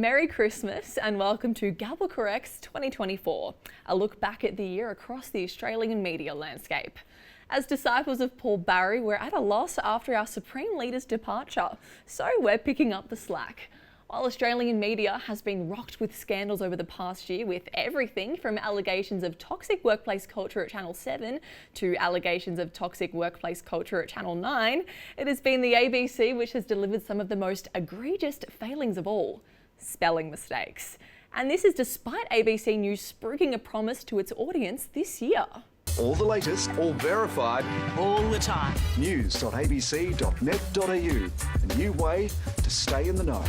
Merry Christmas and welcome to Gabble Corrects 2024, a look back at the year across the Australian media landscape. As disciples of Paul Barry, we're at a loss after our Supreme Leader's departure, so we're picking up the slack. While Australian media has been rocked with scandals over the past year, with everything from allegations of toxic workplace culture at Channel 7 to allegations of toxic workplace culture at Channel 9, it has been the ABC which has delivered some of the most egregious failings of all: spelling mistakes. And this is despite ABC News spruiking a promise to its audience this year. All the latest, all verified, all the time. news.abc.net.au, a new way to stay in the know.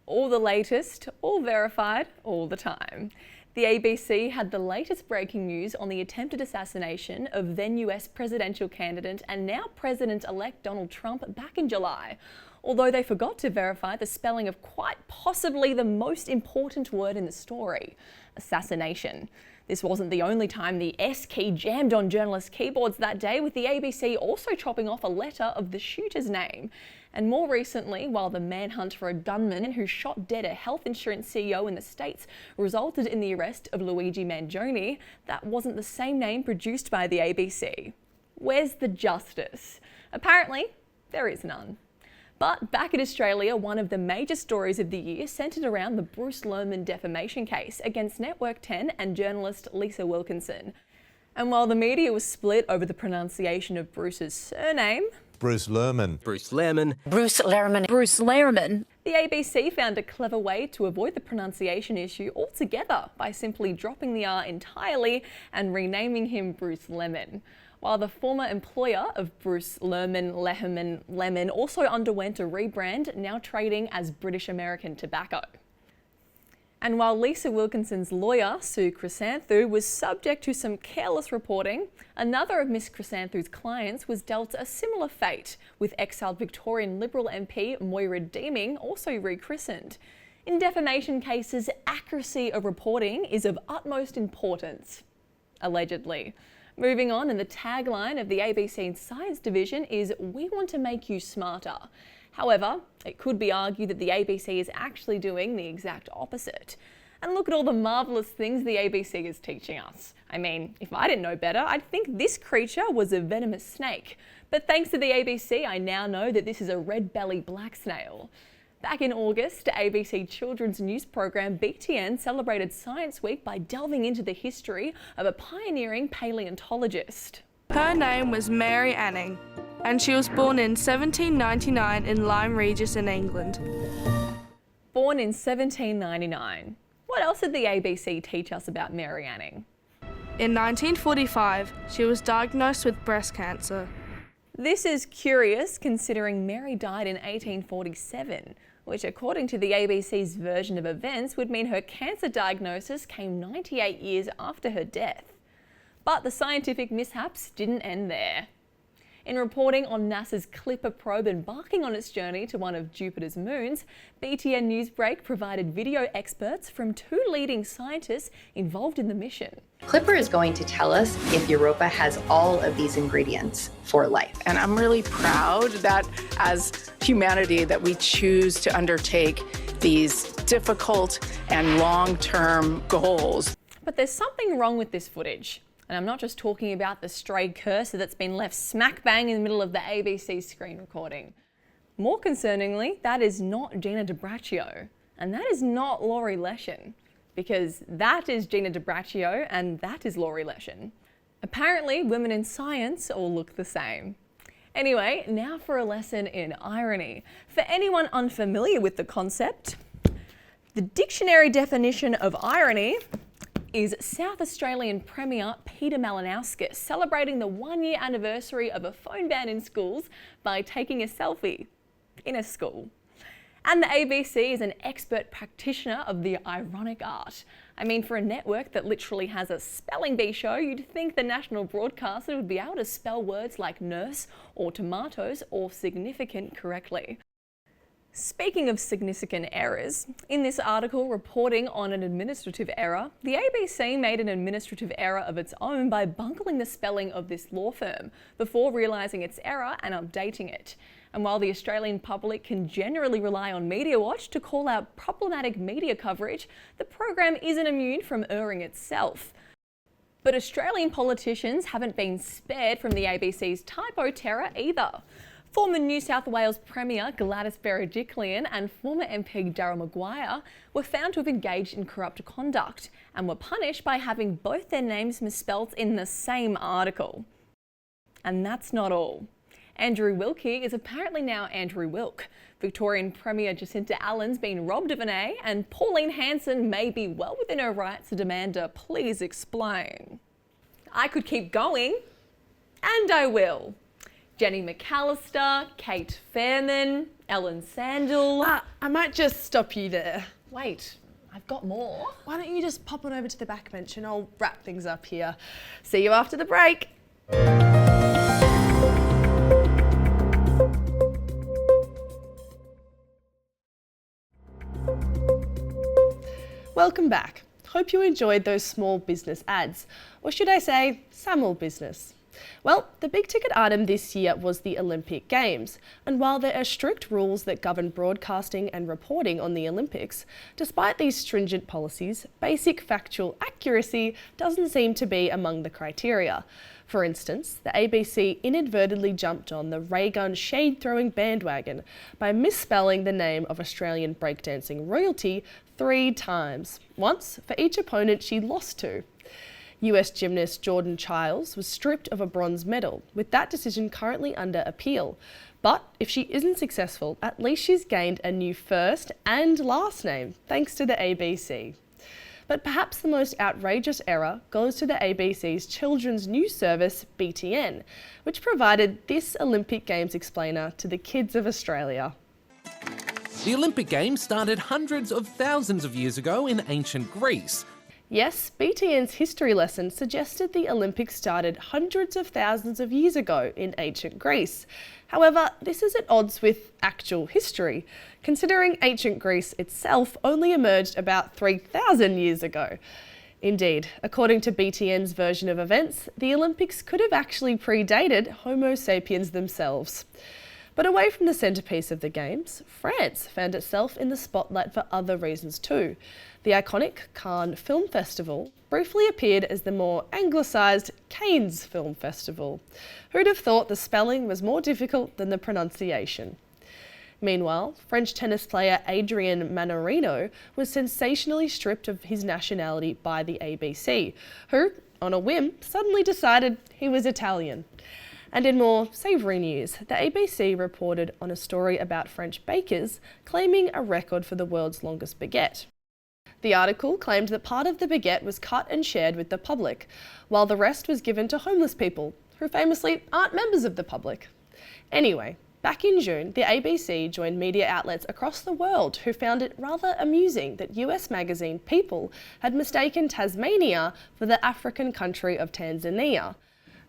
All the latest, all verified, all the time. The ABC had the latest breaking news on the attempted assassination of then US presidential candidate and now President-elect Donald Trump back in July, although they forgot to verify the spelling of quite possibly the most important word in the story: assassination. This wasn't the only time the S key jammed on journalists' keyboards that day, with the ABC also chopping off a letter of the shooter's name. And more recently, while the manhunt for a gunman who shot dead a health insurance CEO in the States resulted in the arrest of Luigi Mangione, that wasn't the same name produced by the ABC. Where's the justice? Apparently, there is none. But back in Australia, one of the major stories of the year centred around the Bruce Lerman defamation case against Network 10 and journalist Lisa Wilkinson. And while the media was split over the pronunciation of Bruce's surname, Bruce Lerman. Bruce Lerman. Bruce Lerman. Bruce Lerman. the ABC found a clever way to avoid the pronunciation issue altogether by simply dropping the R entirely and renaming him Bruce Lemon. While the former employer of Bruce Lemon also underwent a rebrand, now trading as British American Tobacco. And while Lisa Wilkinson's lawyer, Sue Chrysanthu, was subject to some careless reporting, another of Miss Chrysanthu's clients was dealt a similar fate, with exiled Victorian Liberal MP Moira Deeming also rechristened. In defamation cases, accuracy of reporting is of utmost importance, allegedly. Moving on, and the tagline of the ABC Science Division is "We want to make you smarter." However, it could be argued that the ABC is actually doing the exact opposite. And look at all the marvellous things the ABC is teaching us. I mean, if I didn't know better, I'd think this creature was a venomous snake. But thanks to the ABC, I now know that this is a red-bellied black snail. Back in August, ABC children's news program BTN celebrated Science Week by delving into the history of a pioneering paleontologist. Her name was Mary Anning, and she was born in 1799 in Lyme Regis in England. Born in 1799. What else did the ABC teach us about Mary Anning? In 1945, she was diagnosed with breast cancer. This is curious considering Mary died in 1847, which according to the ABC's version of events would mean her cancer diagnosis came 98 years after her death. But the scientific mishaps didn't end there. In reporting on NASA's Clipper probe embarking on its journey to one of Jupiter's moons, BTN Newsbreak provided video experts from two leading scientists involved in the mission. Clipper is going to tell us if Europa has all of these ingredients for life. And I'm really proud that as humanity that we choose to undertake these difficult and long-term goals. But there's something wrong with this footage. And I'm not just talking about the stray cursor that's been left smack bang in the middle of the ABC screen recording. More concerningly, that is not Gina DiBraccio, and that is not Laurie Leshin, because that is Gina DiBraccio and that is Laurie Leshin. Apparently, women in science all look the same. Anyway, now for a lesson in irony. For anyone unfamiliar with the concept, the dictionary definition of irony is South Australian Premier Peter Malinauskas celebrating the 1-year anniversary of a phone ban in schools by taking a selfie in a school. And the ABC is an expert practitioner of the ironic art. I mean, for a network that literally has a spelling bee show, you'd think the national broadcaster would be able to spell words like nurse or tomatoes or significant correctly. Speaking of significant errors, in this article reporting on an administrative error, the ABC made an administrative error of its own by bungling the spelling of this law firm before realising its error and updating it. And while the Australian public can generally rely on Media Watch to call out problematic media coverage, the program isn't immune from erring itself. But Australian politicians haven't been spared from the ABC's typo terror either. Former New South Wales Premier Gladys Berejiklian and former MP Darryl Maguire were found to have engaged in corrupt conduct and were punished by having both their names misspelt in the same article. And that's not all. Andrew Wilkie is apparently now Andrew Wilk. Victorian Premier Jacinta Allen's been robbed of an A, and Pauline Hanson may be well within her rights to demand a please explain. I could keep going, and I will. Jenny McAllister, Kate Fairman, Ellen Sandel. I might just stop you there. Wait, I've got more. Why don't you just pop on over to the back bench and I'll wrap things up here. See you after the break. Welcome back. Hope you enjoyed those small business ads, or should I say, small business. Well, the big ticket item this year was the Olympic Games, and while there are strict rules that govern broadcasting and reporting on the Olympics, despite these stringent policies, basic factual accuracy doesn't seem to be among the criteria. For instance, the ABC inadvertently jumped on the ray gun shade-throwing bandwagon by misspelling the name of Australian breakdancing royalty 3 times, once for each opponent she lost to. US gymnast Jordan Chiles was stripped of a bronze medal, with that decision currently under appeal. But if she isn't successful, at least she's gained a new first and last name, thanks to the ABC. But perhaps the most outrageous error goes to the ABC's children's news service, BTN, which provided this Olympic Games explainer to the kids of Australia. The Olympic Games started hundreds of thousands of years ago in ancient Greece. Yes, BTN's history lesson suggested the Olympics started hundreds of thousands of years ago in ancient Greece. However, this is at odds with actual history, considering ancient Greece itself only emerged about 3,000 years ago. Indeed, according to BTN's version of events, the Olympics could have actually predated Homo sapiens themselves. But away from the centrepiece of the Games, France found itself in the spotlight for other reasons too. The iconic Cannes Film Festival briefly appeared as the more anglicised Cannes Film Festival. Who'd have thought the spelling was more difficult than the pronunciation? Meanwhile, French tennis player Adrien Manarino was sensationally stripped of his nationality by the ABC, who, on a whim, suddenly decided he was Italian. And in more savoury news, the ABC reported on a story about French bakers claiming a record for the world's longest baguette. The article claimed that part of the baguette was cut and shared with the public, while the rest was given to homeless people, who famously aren't members of the public. Anyway, back in June, the ABC joined media outlets across the world who found it rather amusing that US magazine People had mistaken Tasmania for the African country of Tanzania.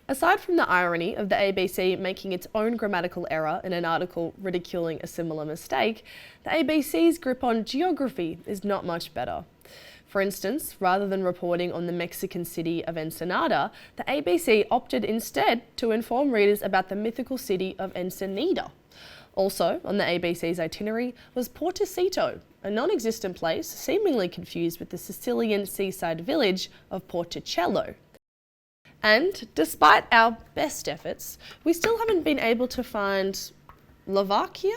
Aside from the irony of the ABC making its own grammatical error in an article ridiculing a similar mistake, the ABC's grip on geography is not much better. For instance, rather than reporting on the Mexican city of Ensenada, the ABC opted instead to inform readers about the mythical city of Ensenada. Also on the ABC's itinerary was Portocito, a non-existent place seemingly confused with the Sicilian seaside village of Porticello. And despite our best efforts, we still haven't been able to find Slovakia.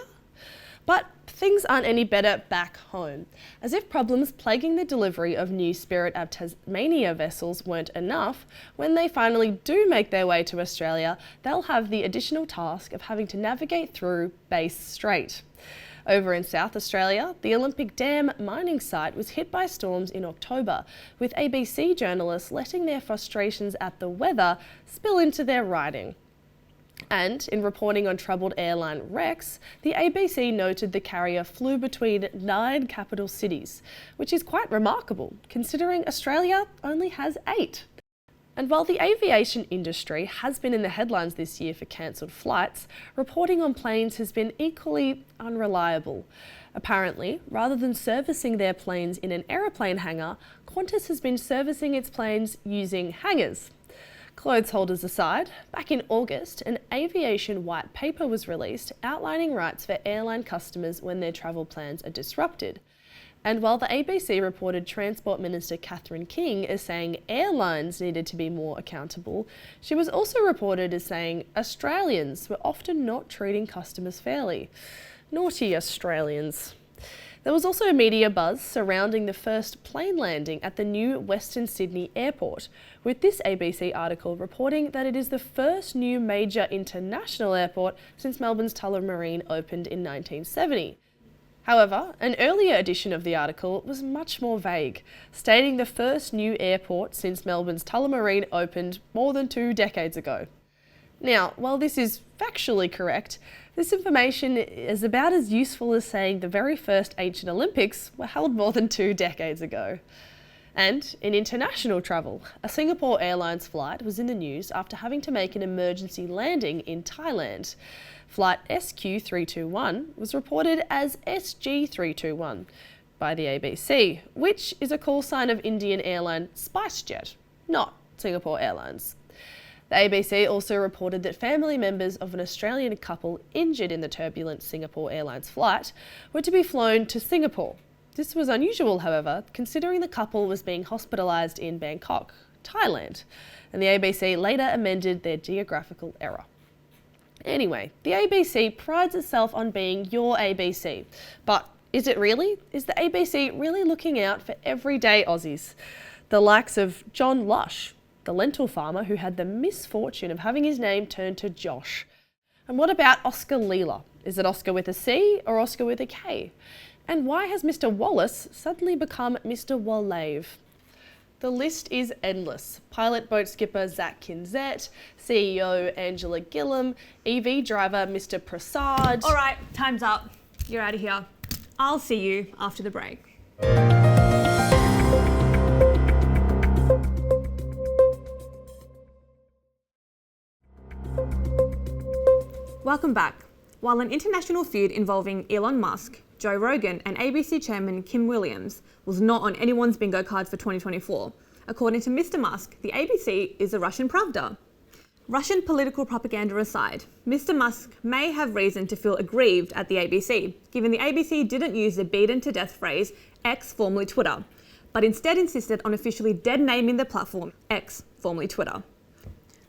But things aren't any better back home. As if problems plaguing the delivery of new Spirit of Tasmania vessels weren't enough, when they finally do make their way to Australia, they'll have the additional task of having to navigate through Bass Strait. Over in South Australia, the Olympic Dam mining site was hit by storms in October, with ABC journalists letting their frustrations at the weather spill into their writing. And in reporting on troubled airline wrecks, the ABC noted the carrier flew between 9 capital cities, which is quite remarkable considering Australia only has 8. And while the aviation industry has been in the headlines this year for cancelled flights, reporting on planes has been equally unreliable. Apparently, rather than servicing their planes in an aeroplane hangar, Qantas has been servicing its planes using hangars. Clothes holders aside, back in August, an aviation white paper was released outlining rights for airline customers when their travel plans are disrupted. And while the ABC reported Transport Minister Catherine King as saying airlines needed to be more accountable, she was also reported as saying Australians were often not treating customers fairly. Naughty Australians. There was also a media buzz surrounding the first plane landing at the new Western Sydney airport, with this ABC article reporting that it is the first new major international airport since Melbourne's Tullamarine opened in 1970. However, an earlier edition of the article was much more vague, stating the first new airport since Melbourne's Tullamarine opened more than 2 decades ago. Now, while this is factually correct, this information is about as useful as saying the very first ancient Olympics were held more than 2 decades ago. And in international travel, a Singapore Airlines flight was in the news after having to make an emergency landing in Thailand. Flight SQ321 was reported as SG321 by the ABC, which is a call sign of Indian airline SpiceJet, not Singapore Airlines. The ABC also reported that family members of an Australian couple injured in the turbulent Singapore Airlines flight were to be flown to Singapore. This was unusual, however, considering the couple was being hospitalised in Bangkok, Thailand, and the ABC later amended their geographical error. Anyway, the ABC prides itself on being your ABC, but is it really? Is the ABC really looking out for everyday Aussies? The likes of John Lush, the lentil farmer who had the misfortune of having his name turned to Josh. And what about Oscar Leela? Is it Oscar with a C or Oscar with a K? And why has Mr. Wallace suddenly become Mr. Wallave? The list is endless. Pilot boat skipper Zach Kinzette, CEO Angela Gillum, EV driver Mr. Prasad. All right, time's up. You're out of here. I'll see you after the break. Welcome back. While an international feud involving Elon Musk, Joe Rogan and ABC chairman Kim Williams was not on anyone's bingo card for 2024, according to Mr. Musk, the ABC is a Russian Pravda. Russian political propaganda aside, Mr. Musk may have reason to feel aggrieved at the ABC, given the ABC didn't use the beaten-to-death phrase X, formerly Twitter, but instead insisted on officially dead-naming the platform X, formerly Twitter.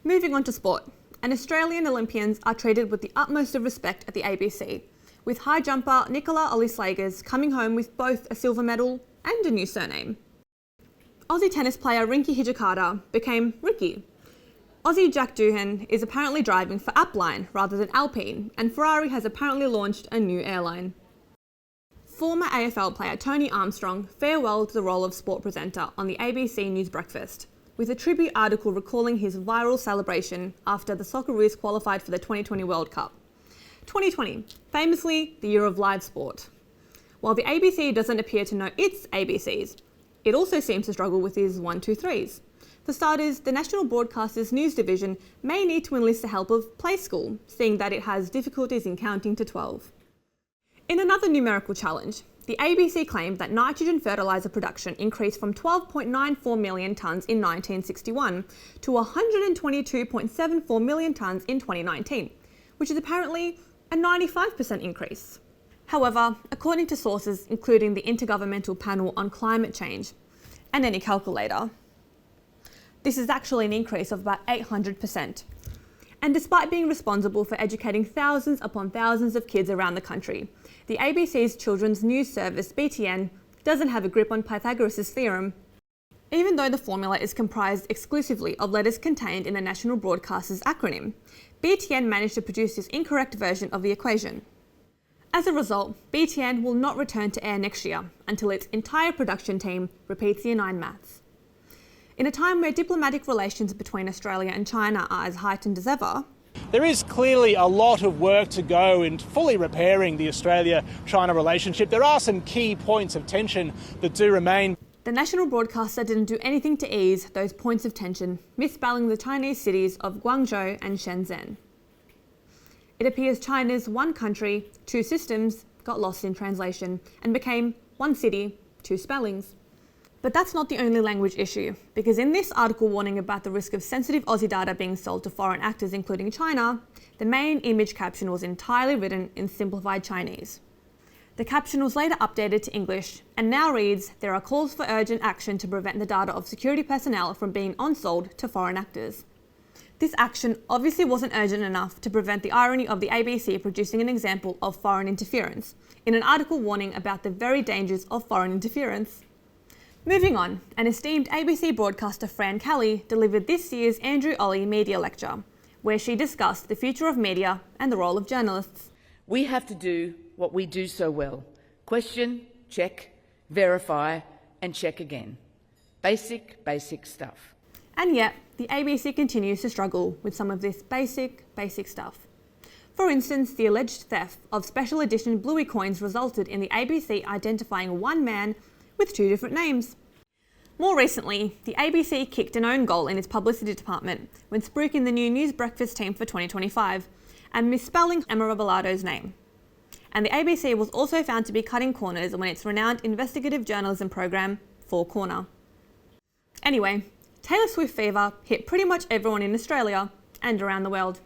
Moving on to sport. And Australian Olympians are treated with the utmost of respect at the ABC, with high jumper Nicola Ollie-Slagers coming home with both a silver medal and a new surname. Aussie tennis player Rinky Hijikata became Ricky. Aussie Jack Doohan is apparently driving for Appline rather than Alpine, and Ferrari has apparently launched a new airline. Former AFL player Tony Armstrong farewelled the role of sport presenter on the ABC News Breakfast, with a tribute article recalling his viral celebration after the Socceroos qualified for the 2020 World Cup. 2020, famously the year of live sport. While the ABC doesn't appear to know its ABCs, it also seems to struggle with his 1, 2, 3s. For starters, the National Broadcaster's News Division may need to enlist the help of Play School, seeing that it has difficulties in counting to 12. In another numerical challenge, the ABC claimed that nitrogen fertiliser production increased from 12.94 million tonnes in 1961 to 122.74 million tonnes in 2019, which is apparently a 95% increase. However, according to sources including the Intergovernmental Panel on Climate Change and any calculator, this is actually an increase of about 800%. And despite being responsible for educating thousands upon thousands of kids around the country, the ABC's children's news service, BTN, doesn't have a grip on Pythagoras' theorem, even though the formula is comprised exclusively of letters contained in the National Broadcaster's acronym. BTN managed to produce this incorrect version of the equation. As a result, BTN will not return to air next year until its entire production team repeats the inane maths. In a time where diplomatic relations between Australia and China are as heightened as ever, there is clearly a lot of work to go in fully repairing the Australia-China relationship. There are some key points of tension that do remain. The national broadcaster didn't do anything to ease those points of tension, misspelling the Chinese cities of Guangzhou and Shenzhen. It appears China's one country, two systems got lost in translation and became one city, two spellings. But that's not the only language issue, because in this article warning about the risk of sensitive Aussie data being sold to foreign actors including China, the main image caption was entirely written in simplified Chinese. The caption was later updated to English and now reads, "There are calls for urgent action to prevent the data of security personnel from being on-sold to foreign actors." This action obviously wasn't urgent enough to prevent the irony of the ABC producing an example of foreign interference in an article warning about the very dangers of foreign interference. Moving on, an esteemed ABC broadcaster Fran Kelly delivered this year's Andrew Olley Media Lecture, where she discussed the future of media and the role of journalists. We have to do what we do so well: question, check, verify, and check again. Basic stuff. And yet, the ABC continues to struggle with some of this basic stuff. For instance, the alleged theft of special edition Bluey coins resulted in the ABC identifying one man with two different names. More recently, the ABC kicked an own goal in its publicity department when spruiking the new News Breakfast team for 2025 and misspelling Emma Rebellado's name. And the ABC was also found to be cutting corners when its renowned investigative journalism program, Four Corner. Anyway, Taylor Swift fever hit pretty much everyone in Australia and around the world.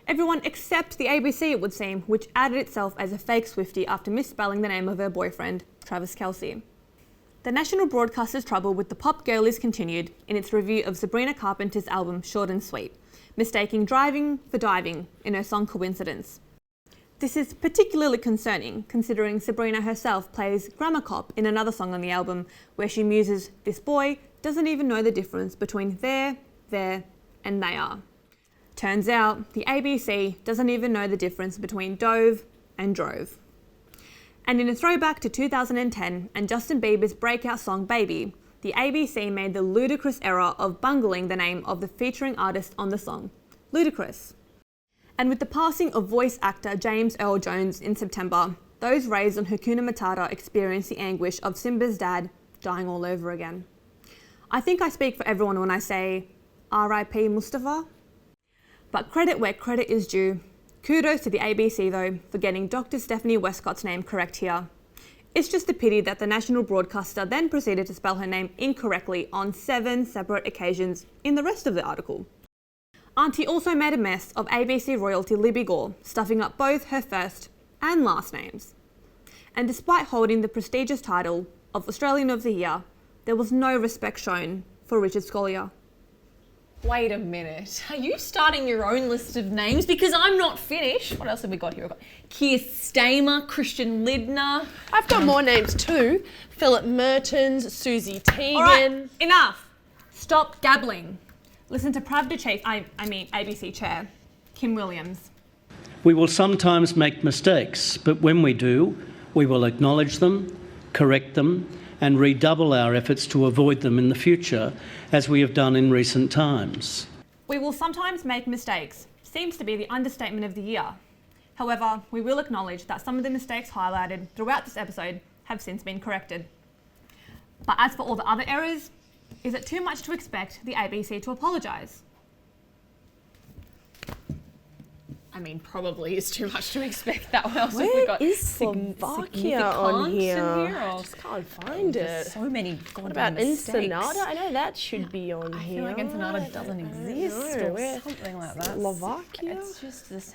Everyone except the ABC, it would seem, which outed itself as a fake Swiftie after misspelling the name of her boyfriend, Travis Kelce. The national broadcaster's trouble with the pop girl is continued in its review of Sabrina Carpenter's album Short and Sweet, mistaking driving for diving in her song Coincidence. This is particularly concerning considering Sabrina herself plays grammar cop in another song on the album where she muses, "This boy doesn't even know the difference between there, and they are." Turns out the ABC doesn't even know the difference between dove and drove. And in a throwback to 2010 and Justin Bieber's breakout song Baby, the ABC made the ludicrous error of bungling the name of the featuring artist on the song, Ludacris. And with the passing of voice actor James Earl Jones in September, those raised on Hakuna Matata experienced the anguish of Simba's dad dying all over again. I think I speak for everyone when I say, R.I.P. Mustafa. But credit where credit is due. Kudos to the ABC though for getting Dr. Stephanie Westcott's name correct here. It's just a pity that the national broadcaster then proceeded to spell her name incorrectly on 7 separate occasions in the rest of the article. Auntie also made a mess of ABC royalty Libby Gore, stuffing up both her first and last names. And despite holding the prestigious title of Australian of the Year, there was no respect shown for Richard Scolyer. Wait a minute, are you starting your own list of names? Because I'm not finished. What else have we got here? We've got Keir Stamer, Christian Lindner. I've got more names too. Philip Mertens, Susie Teigen. All right, enough. Stop gabbling. Listen to Pravda Chief, ABC Chair, Kim Williams. We will sometimes make mistakes, but when we do, we will acknowledge them, correct them, and redouble our efforts to avoid them in the future, as we have done in recent times. We will sometimes make mistakes. Seems to be the understatement of the year. However, we will acknowledge that some of the mistakes highlighted throughout this episode have since been corrected. But as for all the other errors, is it too much to expect the ABC to apologise? I mean, probably is too much to expect that. What else have we got? Where is Slovakia on here? I just can't find it. So many What about Ensenada? I know that should be on I here. feel like Ensenada doesn't exist or something like that. Slovakia? It's just this.